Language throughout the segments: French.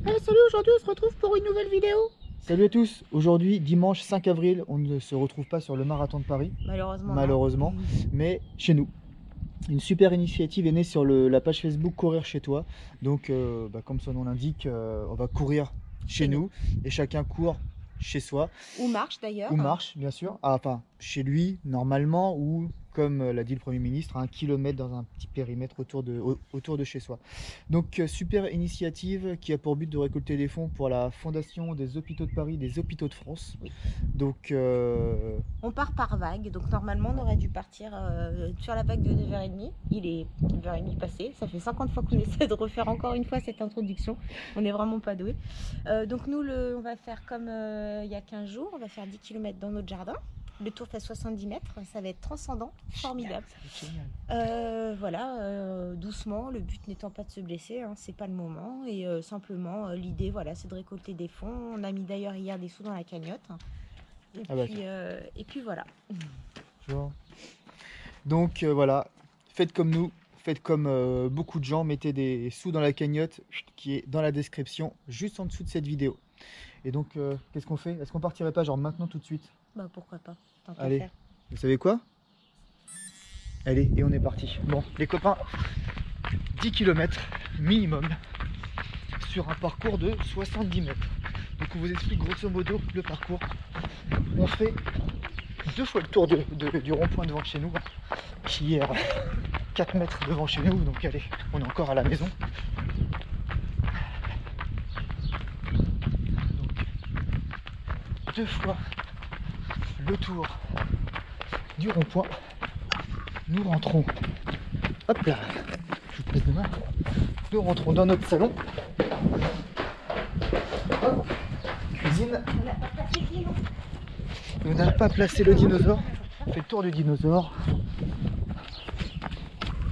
Hey, salut, aujourd'hui on se retrouve pour une nouvelle vidéo. Salut à tous, aujourd'hui dimanche 5 avril, on ne se retrouve pas sur le marathon de Paris, Malheureusement. mais chez nous. Une super initiative est née sur la page Facebook Courir chez toi. Donc comme son nom l'indique, on va courir chez nous et chacun court chez soi. Ou marche d'ailleurs. Ou marche bien sûr, enfin chez lui normalement, ou comme l'a dit le Premier ministre, à 1 kilomètre dans un petit périmètre autour de chez soi. Donc super initiative qui a pour but de récolter des fonds pour la fondation des hôpitaux de Paris, des hôpitaux de France. Oui. Donc on part par vague, donc normalement on aurait dû partir sur la vague de 9h30. Il est 9h30 passé, ça fait 50 fois qu'on essaie de refaire encore une fois cette introduction. On n'est vraiment pas doué. Donc nous on va faire comme il y a 15 jours, on va faire 10 km dans notre jardin. Le tour fait 70 mètres, ça va être transcendant, formidable. Voilà, doucement, le but n'étant pas de se blesser, hein, c'est pas le moment. Et simplement, l'idée, voilà, c'est de récolter des fonds. On a mis d'ailleurs hier des sous dans la cagnotte. Et puis voilà. Donc voilà, faites comme nous, faites comme beaucoup de gens, mettez des sous dans la cagnotte qui est dans la description, juste en dessous de cette vidéo. Et donc, qu'est-ce qu'on fait? Est-ce qu'on partirait pas genre maintenant tout de suite? Bah pourquoi pas, tant qu'à allez faire. Vous savez quoi? Allez, et on est parti. Bon, les copains, 10 km minimum sur un parcours de 70 mètres. Donc on vous explique grosso modo le parcours. On fait 2 fois le tour du rond-point devant chez nous, qui est à 4 mètres devant chez nous, donc allez, on est encore à la maison. Donc 2 fois le tour du rond-point. Nous rentrons, hop là, je vous pèse de main. Nous rentrons dans notre salon. Hop, cuisine. On n'a pas placé le dinosaure. On fait le tour du dinosaure.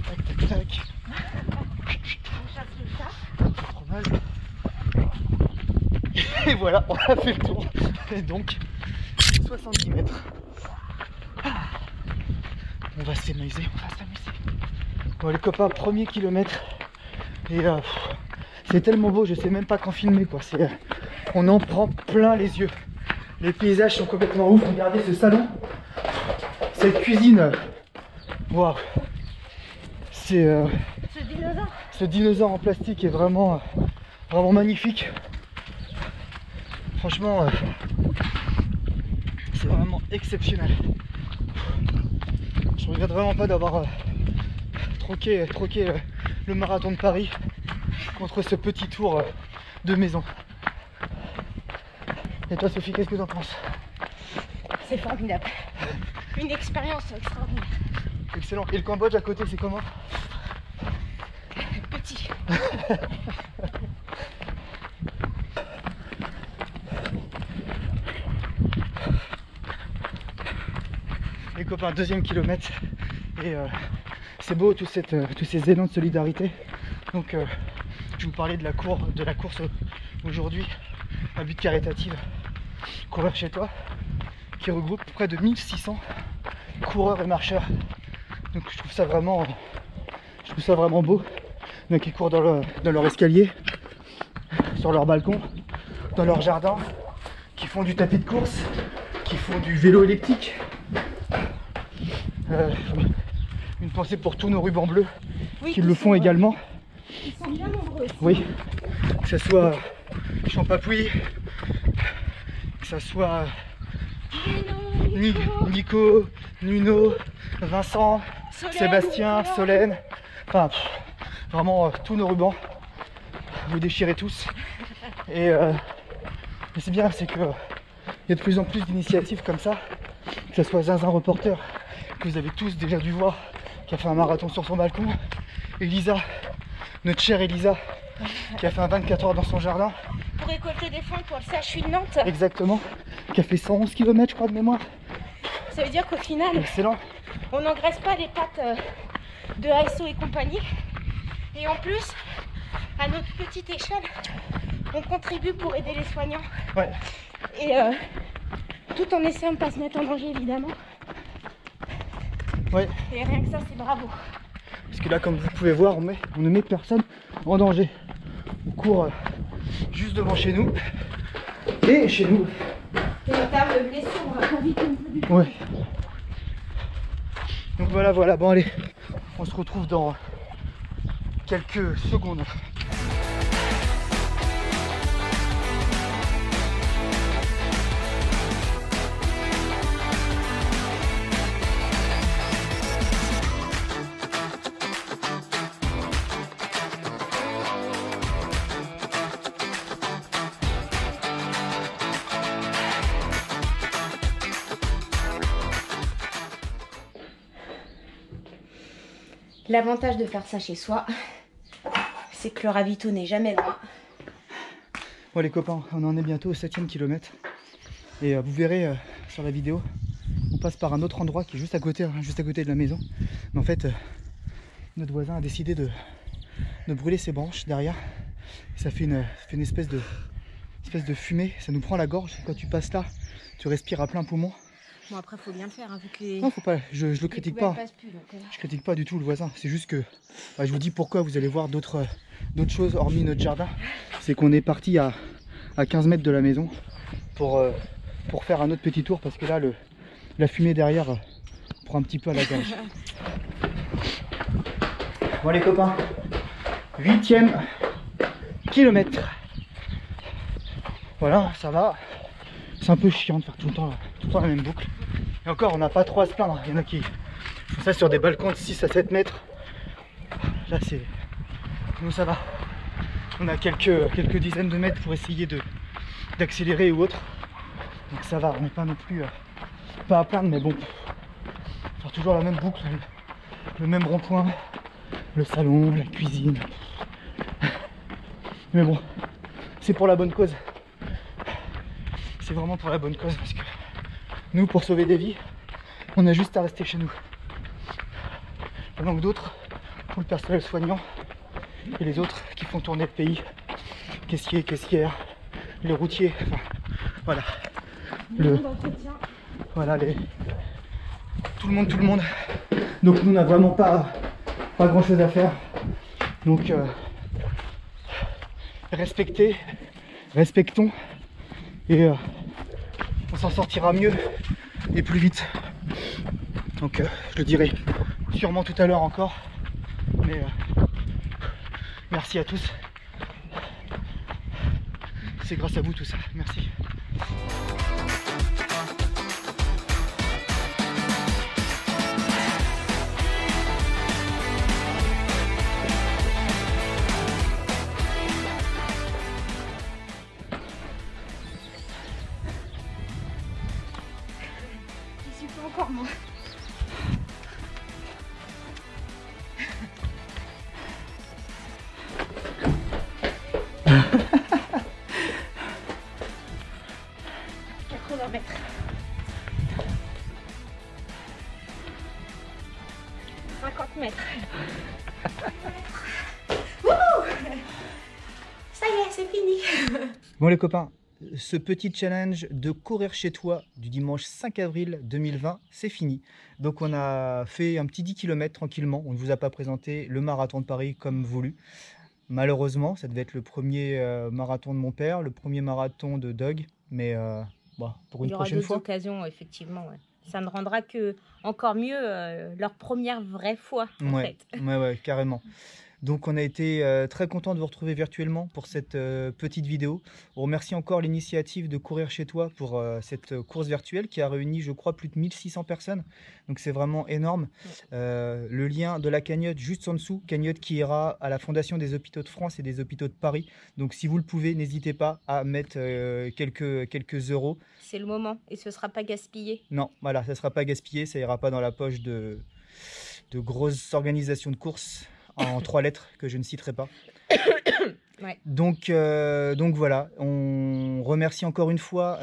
Tac, tac, tac. Trop mal. Et voilà, on a fait le tour. Et donc, 70 mètres. On va s'amuser, Bon les copains, premier kilomètre. Et c'est tellement beau, je sais même pas quand filmer quoi. On en prend plein les yeux. Les paysages sont complètement ouf. Regardez ce salon, cette cuisine. Waouh. Ce dinosaure en plastique est vraiment magnifique. Franchement, c'est vraiment exceptionnel. Je regrette vraiment pas d'avoir troqué le marathon de Paris contre ce petit tour de maison. Et toi Sophie, qu'est-ce que tu en penses? C'est formidable. Une expérience extraordinaire. Excellent. Et le Cambodge à côté, c'est comment? Petit. Les copains, deuxième kilomètre. Et c'est beau tous ces élans de solidarité. Donc je vous parlais de la course aujourd'hui à but caritatif Courir chez toi, qui regroupe près de 1600 coureurs et marcheurs. Donc je trouve ça vraiment beau. Donc ils courent dans leur escalier, sur leur balcon, dans leur jardin, qui font du tapis de course, qui font du vélo elliptique. Une pensée pour tous nos rubans bleus qui le font également. Ils sont bien nombreux. Oui, que ce soit Champapouy, que ce soit Nico, Nuno, Vincent, Sébastien, Solène, enfin vraiment tous nos rubans, vous déchirez tous. Et c'est bien, c'est que il y a de plus en plus d'initiatives comme ça, que ce soit Zinzin Reporter, que vous avez tous déjà dû voir, qui a fait un marathon sur son balcon, Elisa, notre chère Elisa, qui a fait un 24 heures dans son jardin. Pour récolter des fonds pour le CHU de Nantes. Exactement, qui a fait 111 km je crois de mémoire. Ça veut dire qu'au final, excellent, on n'engraisse pas les pattes de ASO et compagnie. Et en plus, à notre petite échelle, on contribue pour aider les soignants. Ouais. Et tout en essayant de ne pas se mettre en danger évidemment. Ouais. Et rien que ça, c'est bravo. Parce que là, comme vous pouvez voir, on ne met personne en danger. On court juste devant chez nous. Et chez nous. Et en termes de blessure, on va pas vite non plus. Ouais. Donc voilà, bon allez, on se retrouve dans quelques secondes. L'avantage de faire ça chez soi, c'est que le ravito n'est jamais loin. Bon les copains, on en est bientôt au 7e kilomètre. Et vous verrez sur la vidéo, on passe par un autre endroit qui est juste à côté de la maison. Mais en fait, notre voisin a décidé de brûler ses branches derrière. Et ça fait une espèce de fumée, ça nous prend la gorge. Quand tu passes là, tu respires à plein poumon. Bon après faut bien le faire hein, vu que les... Non, faut pas, je le critique pas. Plus, donc, Je critique pas du tout le voisin. C'est juste que je vous dis pourquoi vous allez voir d'autres choses hormis notre jardin. C'est qu'on est parti à 15 mètres de la maison pour faire un autre petit tour parce que là la fumée derrière prend un petit peu à la gorge. Bon les copains, 8e kilomètre. Voilà, ça va. C'est un peu chiant de faire tout le temps la même boucle. Et encore, on n'a pas trop à se plaindre. Il y en a qui font ça sur des balcons de 6 à 7 mètres. Là, nous, ça va. On a quelques dizaines de mètres pour essayer d'accélérer ou autre. Donc ça va, on n'est pas non plus pas à plaindre, mais bon. Faire toujours la même boucle, le même rond-point, le salon, la cuisine. Mais bon, c'est pour la bonne cause. C'est vraiment pour la bonne cause parce que nous, pour sauver des vies, on a juste à rester chez nous. Pendant que d'autres, pour le personnel soignant et les autres qui font tourner le pays, caissiers, caissières, les routiers, enfin voilà. Voilà tout le monde. Donc nous, on n'a vraiment pas grand chose à faire. Donc respectons et on s'en sortira mieux et plus vite. Donc je le dirai sûrement tout à l'heure encore, mais merci à tous, c'est grâce à vous tout ça, merci. Encore moi. Mètres. 50 mètres. Ça y est, c'est fini. Bon les copains, ce petit challenge de courir chez toi du dimanche 5 avril 2020, c'est fini. Donc on a fait un petit 10 km tranquillement. On ne vous a pas présenté le marathon de Paris comme voulu. Malheureusement, ça devait être le premier marathon de mon père, le premier marathon de Doug. Mais bon, pour une prochaine fois. Il y aura d'autres occasions, effectivement. Ouais. Ça ne rendra que encore mieux leur première vraie fois, en fait. Ouais, carrément. Donc on a été très content de vous retrouver virtuellement pour cette petite vidéo. On remercie encore l'initiative de Courir chez toi pour cette course virtuelle qui a réuni, je crois, plus de 1600 personnes. Donc c'est vraiment énorme. Le lien de la cagnotte juste en dessous, cagnotte qui ira à la Fondation des Hôpitaux de France et des Hôpitaux de Paris. Donc si vous le pouvez, n'hésitez pas à mettre quelques euros. C'est le moment et ce ne sera pas gaspillé. Non, voilà, ça ne sera pas gaspillé, ça ira pas dans la poche de grosses organisations de courses en 3 lettres que je ne citerai pas. Ouais. Donc voilà, on remercie encore une fois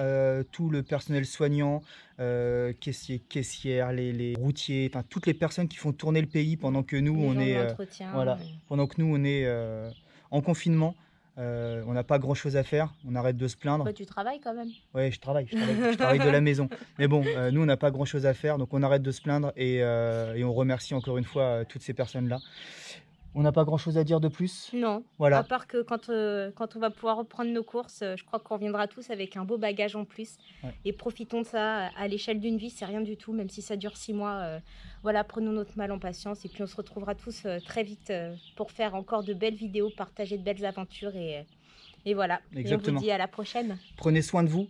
tout le personnel soignant, caissières, les routiers, enfin toutes les personnes qui font tourner le pays pendant que nous on est pendant que nous on est en confinement. On n'a pas grand chose à faire, on arrête de se plaindre. Toi, tu travailles quand même? Ouais, je travaille de la maison. Mais bon, nous on n'a pas grand chose à faire, donc on arrête de se plaindre et on remercie encore une fois toutes ces personnes-là. On n'a pas grand chose à dire de plus. Non, Voilà. à part que quand on va pouvoir reprendre nos courses, je crois qu'on reviendra tous avec un beau bagage en plus. Ouais. Et profitons de ça à l'échelle d'une vie, c'est rien du tout, même si ça dure 6 mois. Voilà, prenons notre mal en patience et puis on se retrouvera tous très vite pour faire encore de belles vidéos, partager de belles aventures et voilà. Exactement. Et on vous dit à la prochaine. Prenez soin de vous.